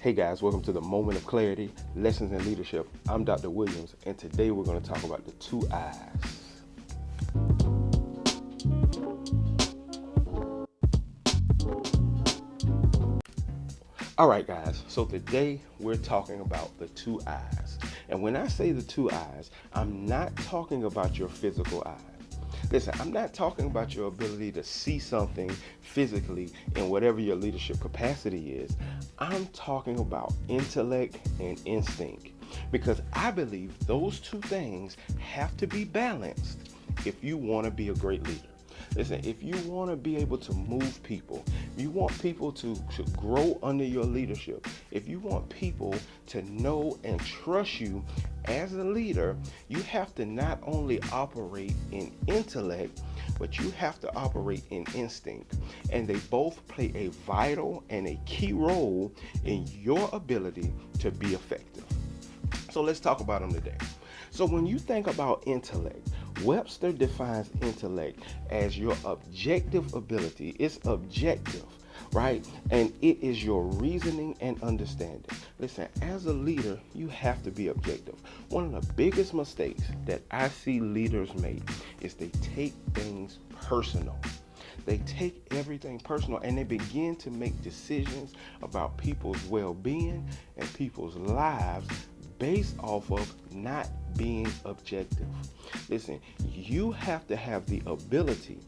Hey guys, welcome to the Moment of Clarity, Lessons in Leadership. I'm Dr. Williams, and today we're going to talk about the two I's. All right, guys, so today we're talking about the two I's. And when I say the two I's, I'm not talking about your physical eye. Listen, I'm not talking about your ability to see something physically in whatever your leadership capacity is. I'm talking about intellect and instinct, because I believe those two things have to be balanced if you want to be a great leader. Listen, if you want to be able to move people, if you want people to grow under your leadership, if you want people to know and trust you as a leader, you have to not only operate in intellect, but you have to operate in instinct. And they both play a vital and a key role in your ability to be effective. So let's talk about them today. So when you think about intellect, Webster defines intellect as your objective ability. It's objective, right? And it is your reasoning and understanding. Listen, as a leader, you have to be objective. One of the biggest mistakes that I see leaders make is they take things personal. They take everything personal and they begin to make decisions about people's well-being and people's lives based off of not being objective. Listen, you have to have the ability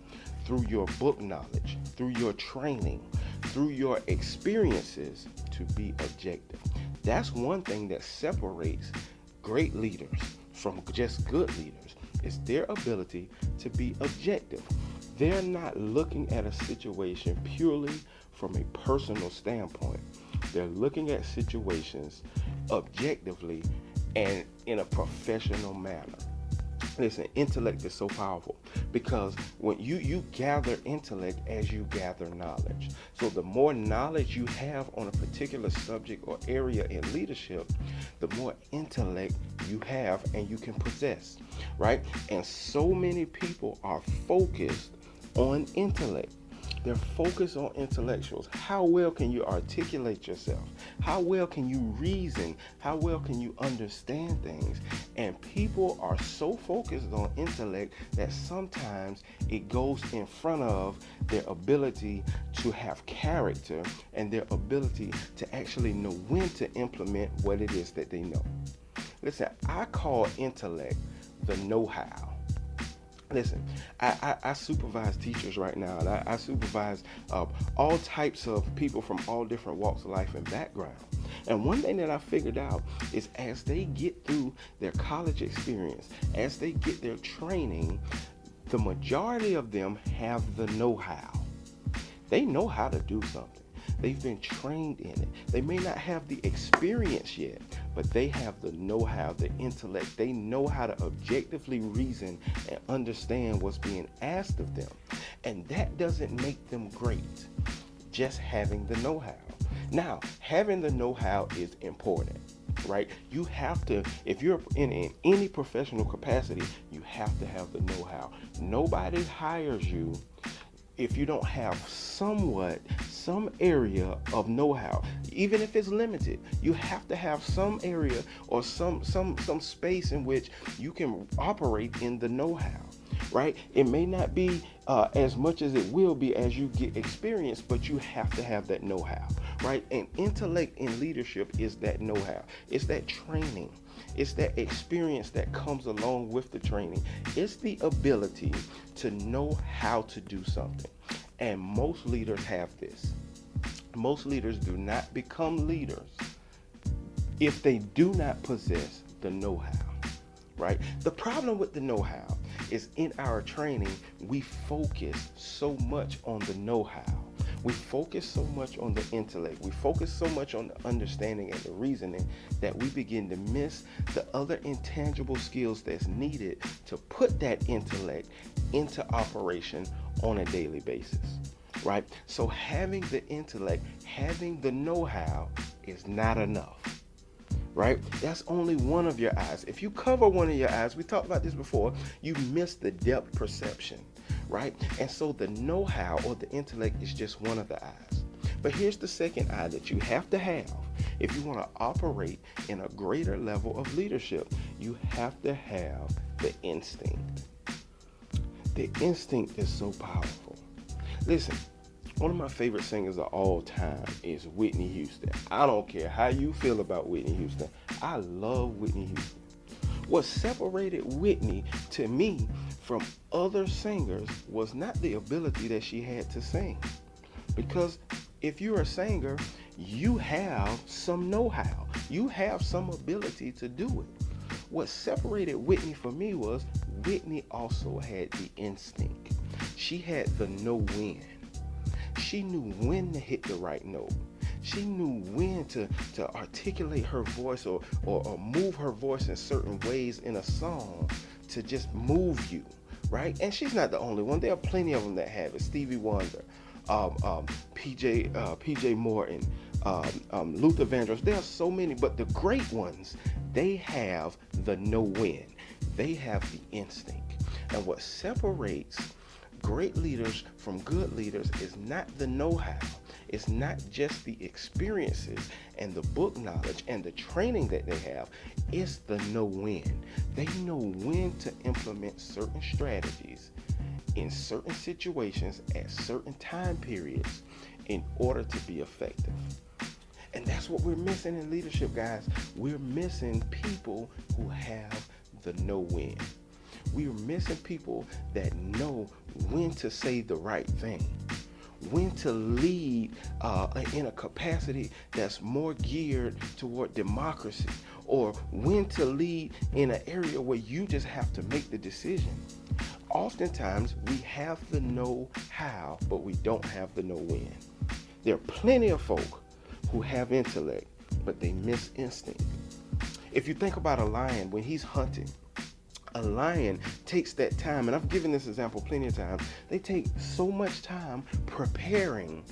through your book knowledge, through your training, through your experiences to be objective. That's one thing that separates great leaders from just good leaders, is their ability to be objective. They're not looking at a situation purely from a personal standpoint. They're looking at situations objectively and in a professional manner. Listen, intellect is so powerful because when you gather intellect as you gather knowledge. So the more knowledge you have on a particular subject or area in leadership, the more intellect you have and you can possess, right? And so many people are focused on intellect. They're focused on intellectuals. How well can you articulate yourself? How well can you reason? How well can you understand things? And people are so focused on intellect that sometimes it goes in front of their ability to have character and their ability to actually know when to implement what it is that they know. Listen, I call intellect the know-how. Listen, I supervise teachers right now, and I supervise all types of people from all different walks of life and background. And one thing that I figured out is as they get through their college experience, as they get their training, the majority of them have the know-how. They know how to do something. They've been trained in it. They may not have the experience yet, but they have the know-how, the intellect. They know how to objectively reason and understand what's being asked of them. And that doesn't make them great, just having the know-how. Now, having the know-how is important, right? You have to, if you're in any professional capacity, you have to have the know-how. Nobody hires you if you don't have some area of know-how. Even if it's limited, you have to have some area or some space in which you can operate in the know-how, right? It may not be as much as it will be as you get experience, but you have to have that know-how, right? And intellect in leadership is that know-how. It's that training. It's that experience that comes along with the training. It's the ability to know how to do something. And most leaders have this. Most leaders do not become leaders if they do not possess the know-how, right? The problem with the know-how is in our training, we focus so much on the know-how. We focus so much on the intellect. We focus so much on the understanding and the reasoning that we begin to miss the other intangible skills that's needed to put that intellect into operation on a daily basis, right? So having the intellect, having the know-how is not enough, right? That's only one of your eyes. If you cover one of your eyes, we talked about this before, you miss the depth perception, right? And so the know-how or the intellect is just one of the eyes. But here's the second I that you have to have if you want to operate in a greater level of leadership. You have to have the instinct. The instinct is so powerful. Listen, one of my favorite singers of all time is Whitney Houston. I don't care how you feel about Whitney Houston. I love Whitney Houston. What separated Whitney to me from other singers was not the ability that she had to sing. Because if you're a singer, you have some know-how. You have some ability to do it. What separated Whitney for me was Whitney also had the instinct. She had the know-when. She knew when to hit the right note. She knew when to articulate her voice or move her voice in certain ways in a song to just move you, right? And she's not the only one. There are plenty of them that have it. Stevie Wonder, PJ Morton, Luther Vandross. There are so many, but the great ones, they have the know-when. They have the instinct. And what separates great leaders from good leaders is not the know-how. It's not just the experiences and the book knowledge and the training that they have. It's the know-when. They know when to implement certain strategies in certain situations at certain time periods in order to be effective. And that's what we're missing in leadership, guys. We're missing people who have the know-when. We're missing people that know when to say the right thing, when to lead in a capacity that's more geared toward democracy, or when to lead in an area where you just have to make the decision. Oftentimes, we have the know-how, but we don't have the know-when. There are plenty of folk who have intellect, but they miss instinct. If you think about a lion, when he's hunting, a lion takes that time, and I've given this example plenty of times. They take so much time preparing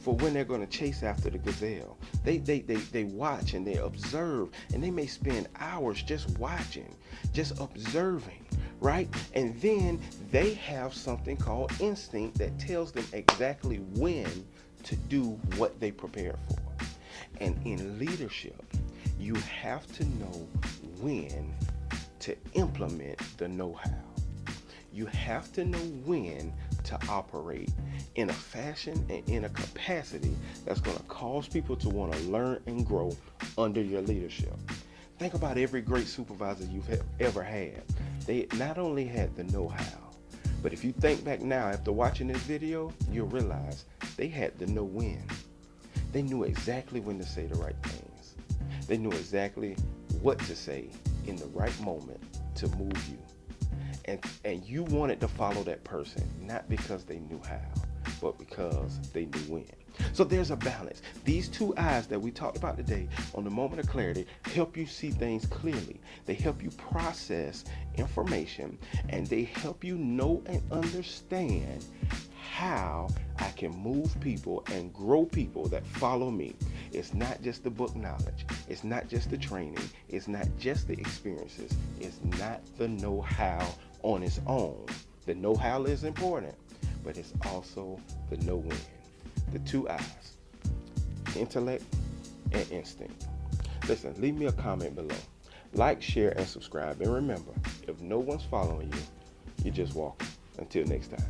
for when they're going to chase after the gazelle. They watch and they observe, and they may spend hours just watching, just observing, right? And then they have something called instinct that tells them exactly when to do what they prepared for. And in leadership, you have to know when to implement the know-how. You have to know when to operate in a fashion and in a capacity that's going to cause people to want to learn and grow under your leadership. Think about every great supervisor you've ever had. They not only had the know-how, but if you think back now after watching this video, you'll realize they had the know-when. They knew exactly when to say the right things. They knew exactly what to say in the right moment to move you. And you wanted to follow that person, not because they knew how, but because they knew when. So there's a balance. These two eyes that we talked about today on the Moment of Clarity help you see things clearly. They help you process information, and they help you know and understand how I can move people and grow people that follow me. It's not just the book knowledge. It's not just the training. It's not just the experiences. It's not the know-how on its own. The know-how is important, but it's also the know-when. The two I's, intellect and instinct. Listen, leave me a comment below. Like, share, and subscribe. And remember, if no one's following you, you're just walking. Until next time.